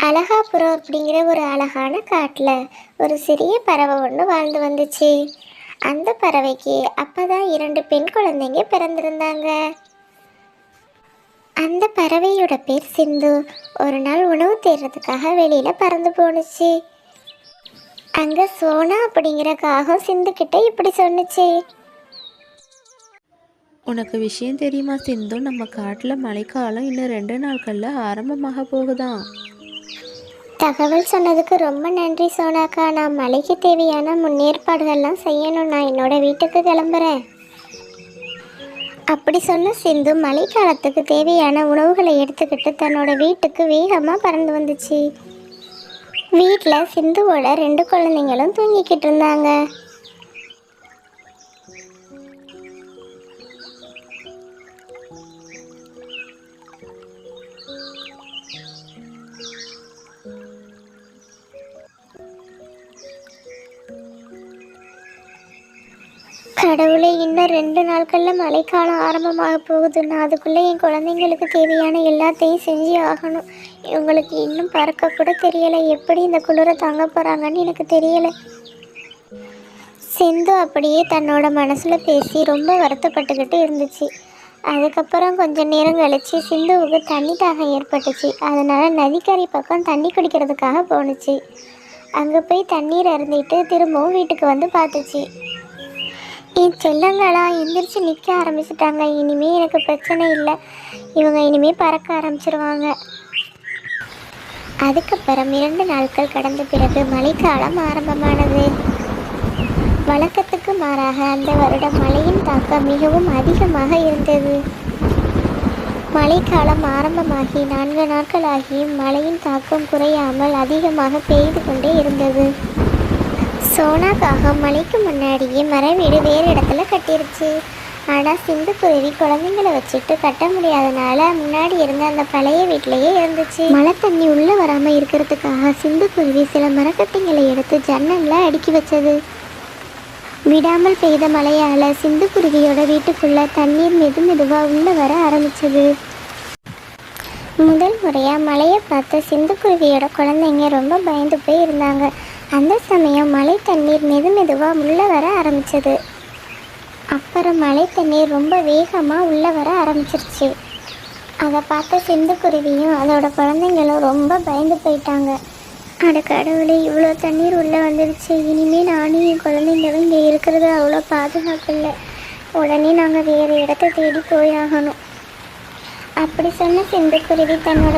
அழகாபுரம் அப்படிங்கிற ஒரு அழகான காட்டில் ஒரு சிறிய பறவை ஒன்று வாழ்ந்து வந்துச்சு. அந்த பறவைக்கு அப்பதான் 2 பெண் குழந்தைங்க பிறந்திருந்தாங்க. அந்த பறவையோட பேர் சிந்து. ஒரு நாள் உணவு தேடுறதுக்காக வெளியில பறந்து போணுச்சு. அங்க சோனா அப்படிங்கிற காகம் சிந்து கிட்ட இப்படி சொன்னுச்சு. உனக்கு விஷயம் தெரியுமா சிந்து? நம்ம காட்டில் மழைக்காலம் இன்னும் 2 நாட்களில் ஆரம்பமாக போகுதாம். தகவல் சொன்னதுக்கு ரொம்ப நன்றி சோனாக்கா. நான் மழைக்கு தேவையான முன்னேற்பாடுகள்லாம் செய்யணும். நான் என்னோட வீட்டுக்கு கிளம்புறேன். அப்படி சொன்ன சிந்து மழைக்காலத்துக்கு தேவையான உணவுகளை எடுத்துக்கிட்டு தன்னோட வீட்டுக்கு வேகமாக பறந்து வந்துச்சு. வீட்டில் சிந்துவோட 2 குழந்தைங்களும் தூங்கிக்கிட்டு இருந்தாங்க. கடவுளே, இன்னும் 2 நாட்களில் மழைக்காலம் ஆரம்பமாக போகுது. நான் அதுக்குள்ளே என் குழந்தைங்களுக்கு தேவையான எல்லாத்தையும் செஞ்சு ஆகணும். இவங்களுக்கு இன்னும் பறக்க கூட தெரியலை. எப்படி இந்த குளிரை தாங்க போகிறாங்கன்னு எனக்கு தெரியலை. சிந்து அப்படியே தன்னோட மனசில் பேசி ரொம்ப வருத்தப்பட்டுக்கிட்டு இருந்துச்சு. அதுக்கப்புறம் கொஞ்சம் நேரம் கழிச்சு சிந்துவுக்கு தண்ணி தாகம் ஏற்பட்டுச்சு. அதனால் நதிக்கரை பக்கம் தண்ணி குடிக்கிறதுக்காக போணுச்சு. அங்கே போய் தண்ணீர் அருந்திட்டு திரும்பவும் வீட்டுக்கு வந்து பார்த்துச்சு. என் செல்லங்களா எந்திரிச்சு நிற்க ஆரம்பிச்சிட்டாங்க. இனிமேல் எனக்கு பிரச்சனை இல்லை. இவங்க இனிமேல் பறக்க ஆரம்பிச்சிருவாங்க. அதுக்கப்புறம் 2 நாட்கள் கடந்த பிறகு மழைக்காலம் ஆரம்பமானது. வழக்கத்துக்கு மாறாக அந்த வருடம் மழையின் தாக்கம் மிகவும் அதிகமாக இருந்தது. மழைக்காலம் ஆரம்பமாகி 4 நாட்களாகியும் மழையின் தாக்கம் குறையாமல் அதிகமாக பெய்து கொண்டே இருந்தது. சோனாக்காக மலைக்கு முன்னாடியே மர வீடு வேறு இடத்துல கட்டிருச்சு. ஆனால் சிந்து குருவி குழந்தைங்களை வச்சுட்டு கட்ட முடியாதனால முன்னாடி இருந்த அந்த பழைய வீட்டிலையே இருந்துச்சு. மழை தண்ணி உள்ளே வராமல் இருக்கிறதுக்காக சிந்து குருவி சில மரக்கட்டைங்களை எடுத்து ஜன்னலில் அடுக்கி வச்சது. விடாமல் பெய்த மழையால் சிந்து குருவியோட வீட்டுக்குள்ள தண்ணீர் மெதுவாக உள்ளே வர ஆரம்பிச்சது. முதல் முறையாக மழையை பார்த்த சிந்து குருவியோட குழந்தைங்க ரொம்ப பயந்து போய் இருந்தாங்க. அந்த சமயம் மழை தண்ணீர் மெதுவாக உள்ளே வர ஆரம்பிச்சது. அப்புறம் மழை தண்ணீர் ரொம்ப வேகமாக உள்ளே வர ஆரம்பிச்சிருச்சு. அதை பார்த்த சிந்துக்குருவியும் அதோட குழந்தைங்களும் ரொம்ப பயந்து போயிட்டாங்க. அட கடவுளே, இவ்வளோ தண்ணீர் உள்ளே வந்துடுச்சு. இனிமேல் நானும் என் குழந்தைங்களும் இங்கே இருக்கிறது அவ்வளோ பாதுகாப்பு இல்லை. உடனே நாங்கள் வேறு இடத்த தேடி போயாகணும். அப்படி சொன்ன சிந்துக்குருவி தன்னோட